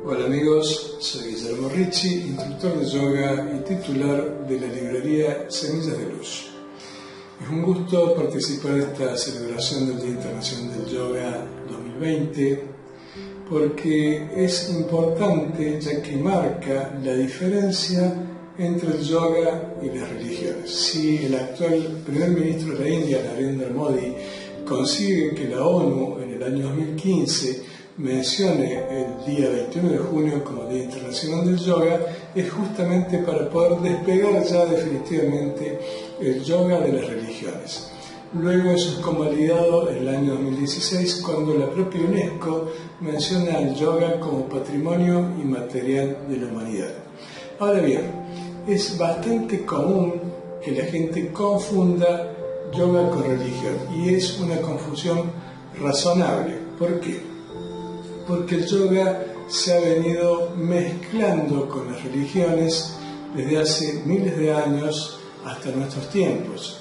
Hola amigos, soy Guillermo Ricci, instructor de yoga y titular de la librería Semillas de Luz. Es un gusto participar de esta celebración del Día Internacional del Yoga 2020 porque es importante ya que marca la diferencia entre el yoga y las religiones. Si el actual primer ministro de la India, Narendra Modi, consigue que la ONU en el año 2015 mencione el día 21 de junio como Día Internacional del Yoga, es justamente para poder despegar ya definitivamente el yoga de las religiones. Luego eso es convalidado en el año 2016 cuando la propia UNESCO menciona al yoga como patrimonio inmaterial de la humanidad. Ahora bien, es bastante común que la gente confunda yoga con religión y es una confusión razonable. ¿Por qué? Porque el yoga se ha venido mezclando con las religiones desde hace miles de años hasta nuestros tiempos.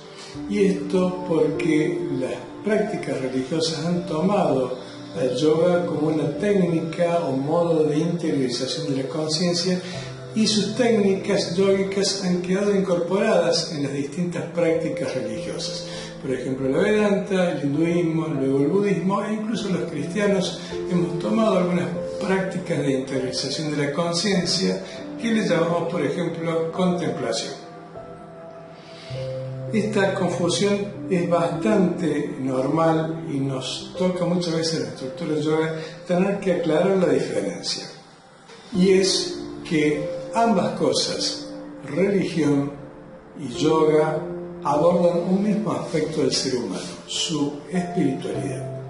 Y esto porque las prácticas religiosas han tomado al yoga como una técnica o modo de interiorización de la conciencia y sus técnicas yógicas han quedado incorporadas en las distintas prácticas religiosas. Por ejemplo, la Vedanta, el hinduismo, luego el budismo e incluso los cristianos hemos tomado algunas prácticas de interiorización de la conciencia que le llamamos, por ejemplo, contemplación. Esta confusión es bastante normal y nos toca muchas veces en la estructura de yoga tener que aclarar la diferencia. Y es que ambas cosas, religión y yoga, abordan un mismo aspecto del ser humano, su espiritualidad.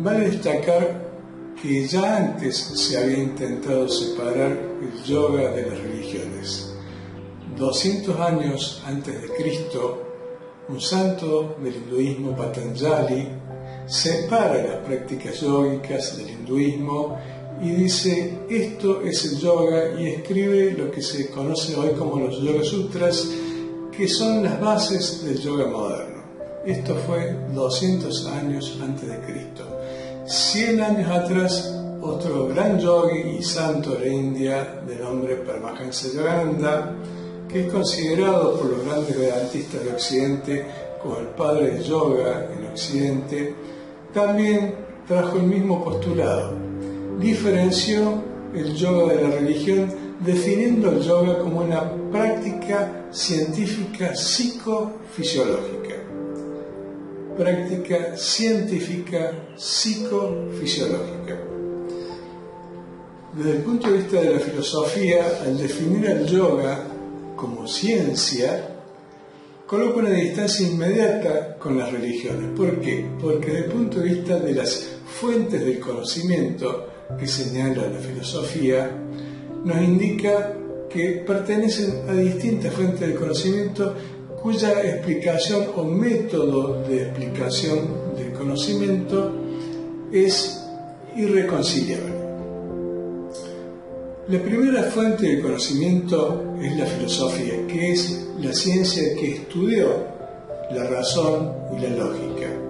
Vale destacar que ya antes se había intentado separar el yoga de las religiones. 200 años antes de Cristo, un santo del hinduismo, Patanjali, separa las prácticas yógicas del hinduismo y dice, esto es el yoga, y escribe lo que se conoce hoy como los Yoga Sutras, que son las bases del yoga moderno. Esto fue 200 años antes de Cristo. 100 años atrás, otro gran yogi y santo de la India, de nombre Paramahansa Yogananda, que es considerado por los grandes vedantistas de Occidente como el padre del yoga en Occidente, también trajo el mismo postulado. Diferenció el yoga de la religión, definiendo el yoga como una práctica científica psicofisiológica. Práctica científica psicofisiológica. Desde el punto de vista de la filosofía, al definir el yoga como ciencia, coloca una distancia inmediata con las religiones. ¿Por qué? Porque desde el punto de vista de las fuentes del conocimiento que señala la filosofía, nos indica que pertenecen a distintas fuentes de conocimiento cuya explicación o método de explicación del conocimiento es irreconciliable. La primera fuente de conocimiento es la filosofía, que es la ciencia que estudió la razón y la lógica.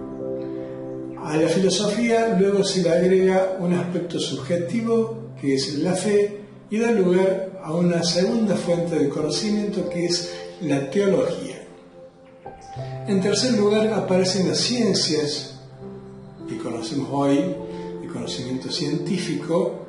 A la filosofía luego se le agrega un aspecto subjetivo, que es la fe, y da lugar a una segunda fuente de conocimiento, que es la teología. En tercer lugar aparecen las ciencias que conocemos hoy, el conocimiento científico,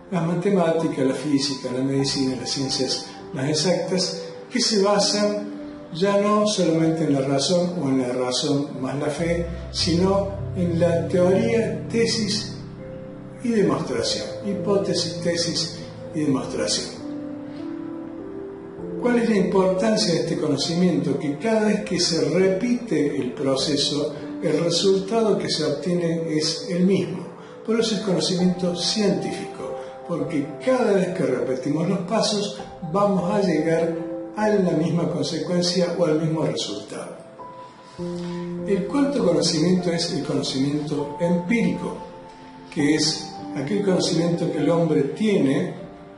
las matemáticas, la física, la medicina, las ciencias más exactas, que se basan ya no solamente en la razón o en la razón más la fe, sino en la teoría, tesis y demostración, hipótesis, tesis y demostración. ¿Cuál es la importancia de este conocimiento? Que cada vez que se repite el proceso, el resultado que se obtiene es el mismo. Por eso es conocimiento científico, porque cada vez que repetimos los pasos, vamos a llegar a la misma consecuencia o al mismo resultado. El cuarto conocimiento es el conocimiento empírico, que es aquel conocimiento que el hombre tiene,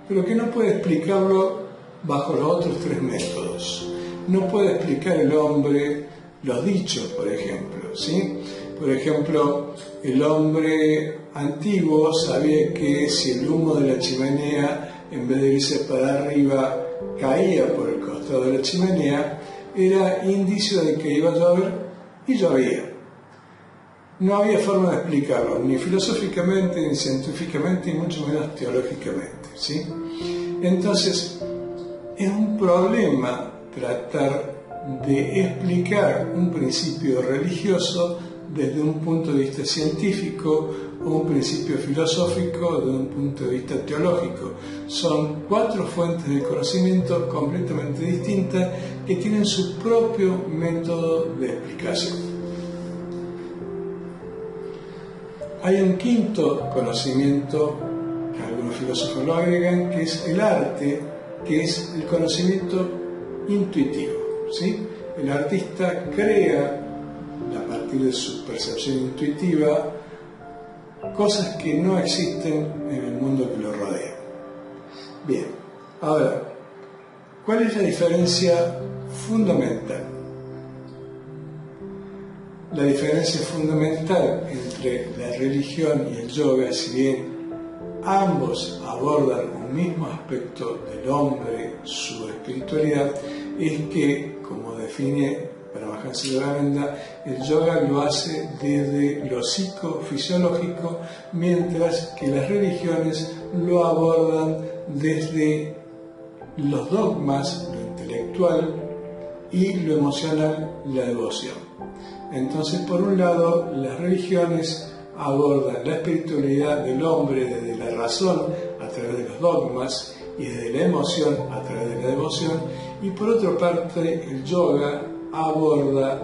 pero que no puede explicarlo bajo los otros tres métodos. No puede explicar el hombre los dichos, por ejemplo, ¿sí? Por ejemplo, el hombre antiguo sabía que si el humo de la chimenea, en vez de irse para arriba, caía por el costado de la chimenea, era indicio de que iba a llover, y llovía. No había forma de explicarlo, ni filosóficamente, ni científicamente, y mucho menos teológicamente, ¿sí? Entonces, es un problema tratar de explicar un principio religioso desde un punto de vista científico o un principio filosófico desde un punto de vista teológico. Son 4 fuentes de conocimiento completamente distintas que tienen su propio método de explicación. Hay un quinto conocimiento, que algunos filósofos lo agregan, que es el arte, que es el conocimiento intuitivo, ¿sí? El artista crea, a partir de su percepción intuitiva, cosas que no existen en el mundo que lo rodea. Bien, ahora, ¿cuál es la diferencia fundamental? La diferencia fundamental entre la religión y el yoga, si bien ambos abordan un mismo aspecto del hombre, su espiritualidad, es que, como define Paramahansa Yogananda, el yoga lo hace desde lo psicofisiológico, mientras que las religiones lo abordan desde los dogmas, lo intelectual, y lo emocional, la devoción. Entonces, por un lado, las religiones abordan la espiritualidad del hombre desde la razón a través de los dogmas y desde la emoción a través de la devoción, y por otra parte el yoga aborda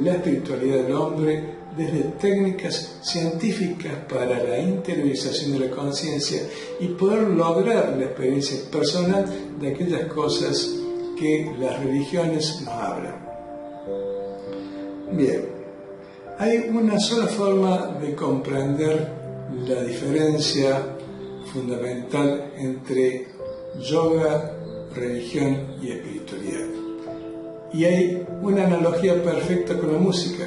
la espiritualidad del hombre desde técnicas científicas para la interiorización de la conciencia y poder lograr la experiencia personal de aquellas cosas que las religiones nos hablan. Bien, hay una sola forma de comprender la diferencia fundamental entre yoga, religión y espiritualidad. Y hay una analogía perfecta con la música.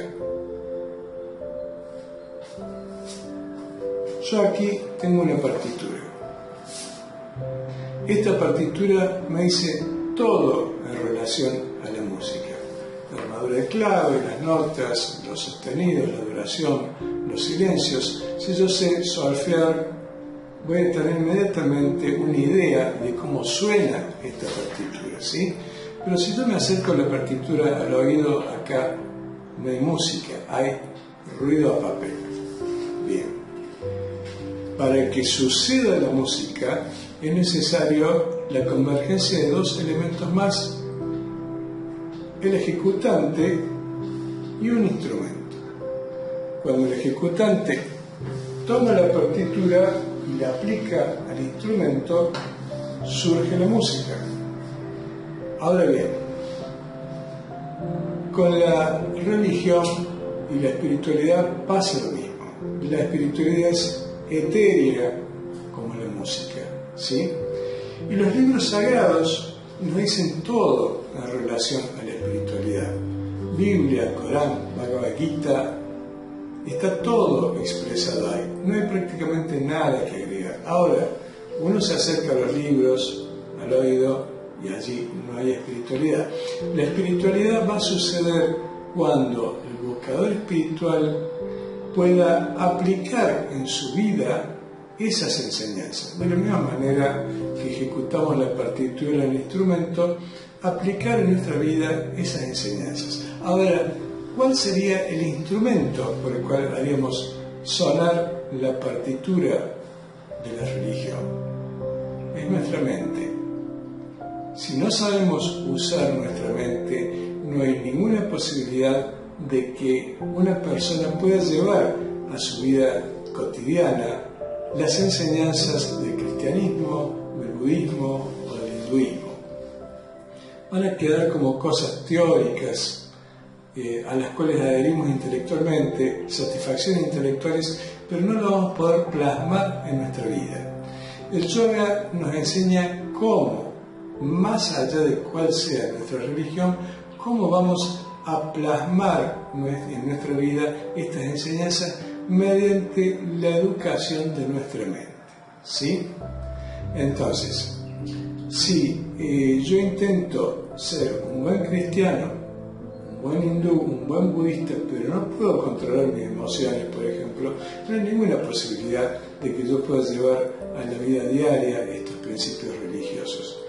Yo aquí tengo una partitura. Esta partitura me dice todo en relación a la música. La armadura de clave, las notas, los sostenidos, la duración, los silencios. Si yo sé solfear, voy a tener inmediatamente una idea de cómo suena esta partitura, ¿sí? Pero si yo me acerco a la partitura al oído, acá no hay música, hay ruido a papel. Bien. Para que suceda la música es necesario la convergencia de 2 elementos más: el ejecutante y un instrumento. Cuando el ejecutante toma la partitura y la aplica al instrumento, surge la música. Ahora bien, con la religión y la espiritualidad pasa lo mismo. La espiritualidad es etérea como la música, ¿sí? Y los libros sagrados nos dicen todo en relación a la espiritualidad. Biblia, Corán, Bhagavad Gita, está todo expresado ahí. No hay prácticamente nada que agregar. Ahora, uno se acerca a los libros, al oído, y allí no hay espiritualidad. La espiritualidad va a suceder cuando el buscador espiritual pueda aplicar en su vida esas enseñanzas. De la misma manera que ejecutamos la partitura del instrumento, aplicar en nuestra vida esas enseñanzas. Ahora, ¿cuál sería el instrumento por el cual haríamos sonar la partitura de la religión? Es nuestra mente. Si no sabemos usar nuestra mente, no hay ninguna posibilidad de que una persona pueda llevar a su vida cotidiana las enseñanzas del cristianismo, del budismo o del hinduismo. Van a quedar como cosas teóricas a las cuales adherimos intelectualmente, satisfacciones intelectuales, pero no lo vamos a poder plasmar en nuestra vida. El yoga nos enseña cómo, más allá de cuál sea nuestra religión, cómo vamos a plasmar en nuestra vida estas enseñanzas mediante la educación de nuestra mente. ¿Sí? Entonces, si yo intento ser un buen cristiano, un buen hindú, un buen budista, pero no puedo controlar mis emociones, por ejemplo, no hay ninguna posibilidad de que yo pueda llevar a la vida diaria estos principios religiosos.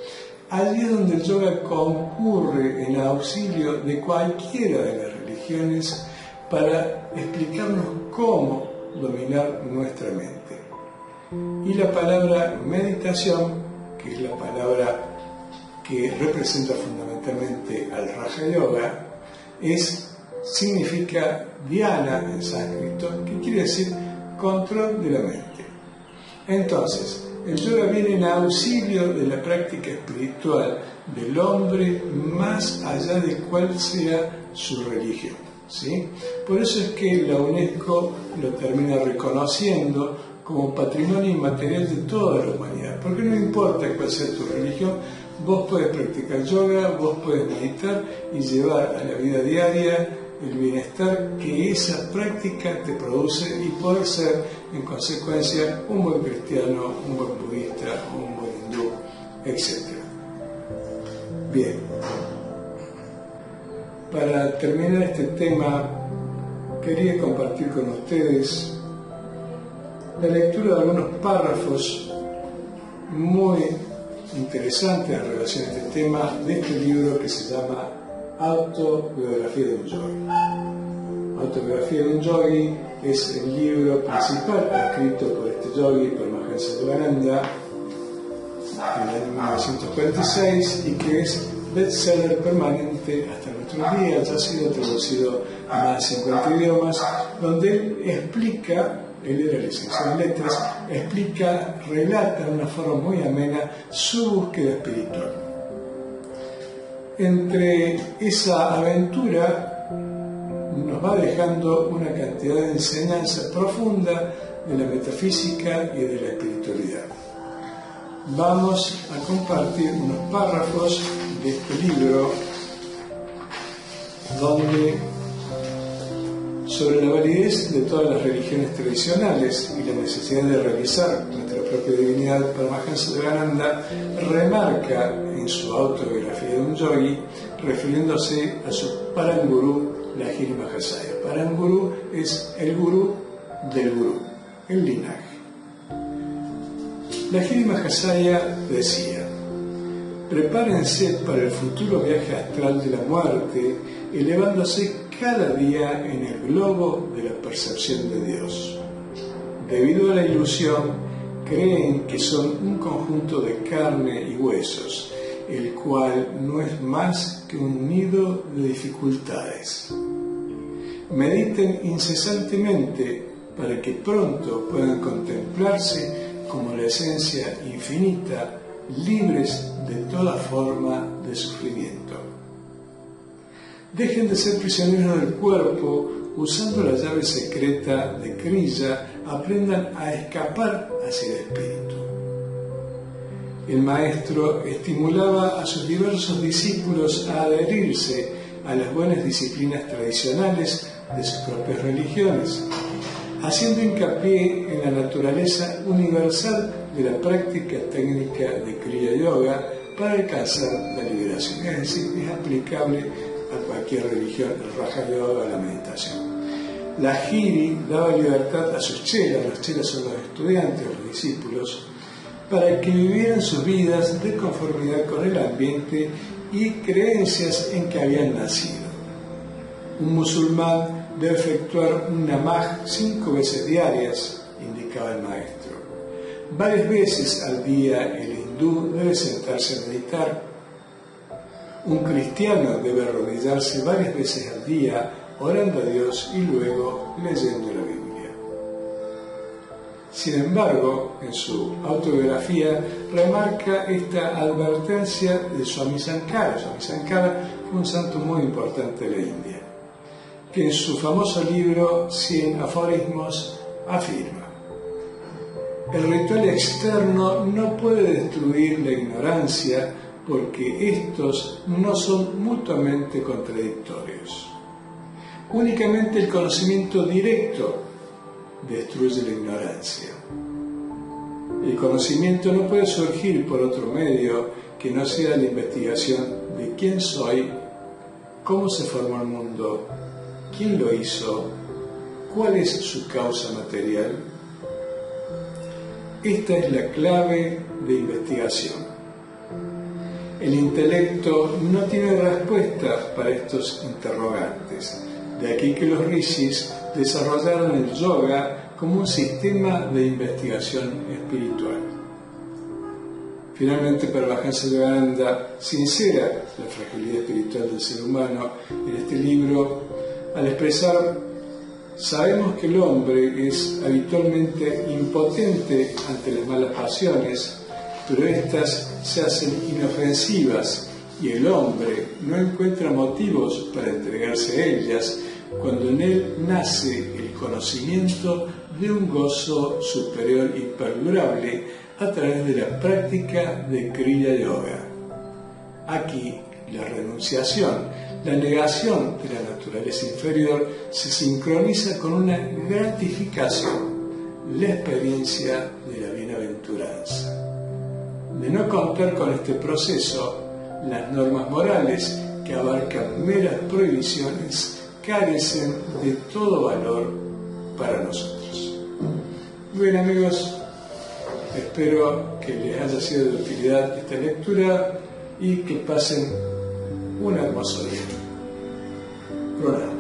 Allí es donde el yoga concurre en auxilio de cualquiera de las religiones para explicarnos cómo dominar nuestra mente. Y la palabra meditación, que es la palabra que representa fundamentalmente al Raja Yoga, significa dhyana en sánscrito, que quiere decir control de la mente. Entonces, el yoga viene en auxilio de la práctica espiritual del hombre más allá de cuál sea su religión, ¿sí? Por eso es que la UNESCO lo termina reconociendo como patrimonio inmaterial de toda la humanidad, porque no importa cuál sea tu religión, vos podés practicar yoga, vos podés meditar y llevar a la vida diaria el bienestar que esa práctica te produce y poder ser, en consecuencia, un buen cristiano, un buen budista, un buen hindú, etc. Bien. Para terminar este tema, quería compartir con ustedes la lectura de algunos párrafos muy interesantes en relación a este tema de este libro que se llama Autobiografía de un Yogi. Autobiografía de un Yogi es el libro principal escrito por este yogi, Paramahansa Yogananda, en el año 1946 y que es bestseller permanente hasta nuestros días. Ya ha sido traducido a más de 50 idiomas, donde él explica, él era licenciado en letras, relata de una forma muy amena su búsqueda espiritual. Entre esa aventura nos va dejando una cantidad de enseñanza profunda de la metafísica y de la espiritualidad. Vamos a compartir unos párrafos de este libro sobre la validez de todas las religiones tradicionales y la necesidad de realizar nuestra propia divinidad. Paramahansa Yogananda remarca en su autobiografía de un yogi, refiriéndose a su Parangurú, Lahiri Mahasaya. Parangurú es el gurú del gurú, el linaje. Lahiri Mahasaya decía: prepárense para el futuro viaje astral de la muerte, elevándose cada día en el globo de la percepción de Dios. Debido a la ilusión, creen que son un conjunto de carne y huesos, el cual no es más que un nido de dificultades. Mediten incesantemente para que pronto puedan contemplarse como la esencia infinita, libres de toda forma de sufrimiento. Dejen de ser prisioneros del cuerpo, usando la llave secreta de Kriya, aprendan a escapar hacia el espíritu. El maestro estimulaba a sus diversos discípulos a adherirse a las buenas disciplinas tradicionales de sus propias religiones, haciendo hincapié en la naturaleza universal de la práctica técnica de Kriya Yoga para alcanzar la liberación. Es decir, es aplicable a cualquier religión, el Raja Yoga, la meditación. Lahiri daba libertad a sus chelas, los chelas son los estudiantes, los discípulos, para que vivieran sus vidas de conformidad con el ambiente y creencias en que habían nacido. Un musulmán debe efectuar un namaj 5 veces diarias, indicaba el maestro. Varias veces al día el hindú debe sentarse a meditar. Un cristiano debe arrodillarse varias veces al día, orando a Dios y luego leyendo la Biblia. Sin embargo, en su autobiografía remarca esta advertencia de Swami Sankara. Swami Sankara fue un santo muy importante de la India, que en su famoso libro 100 aforismos afirma: el ritual externo no puede destruir la ignorancia, porque estos no son mutuamente contradictorios. Únicamente el conocimiento directo destruye la ignorancia. El conocimiento no puede surgir por otro medio que no sea la investigación de quién soy, cómo se formó el mundo, quién lo hizo, cuál es su causa material. Esta es la clave de investigación. El intelecto no tiene respuesta para estos interrogantes. De aquí que los rishis desarrollaron el yoga como un sistema de investigación espiritual. Finalmente, Paramahansa Yogananda sincera la fragilidad espiritual del ser humano en este libro al expresar: sabemos que el hombre es habitualmente impotente ante las malas pasiones, pero éstas se hacen inofensivas y el hombre no encuentra motivos para entregarse a ellas cuando en él nace el conocimiento de un gozo superior y perdurable a través de la práctica de Kriya Yoga. Aquí, la renunciación, la negación de la naturaleza inferior se sincroniza con una gratificación, la experiencia de la bienaventuranza. De no contar con este proceso, las normas morales, que abarcan meras prohibiciones, carecen de todo valor para nosotros. Bien, amigos, espero que les haya sido de utilidad esta lectura y que pasen un hermoso día. Pranam.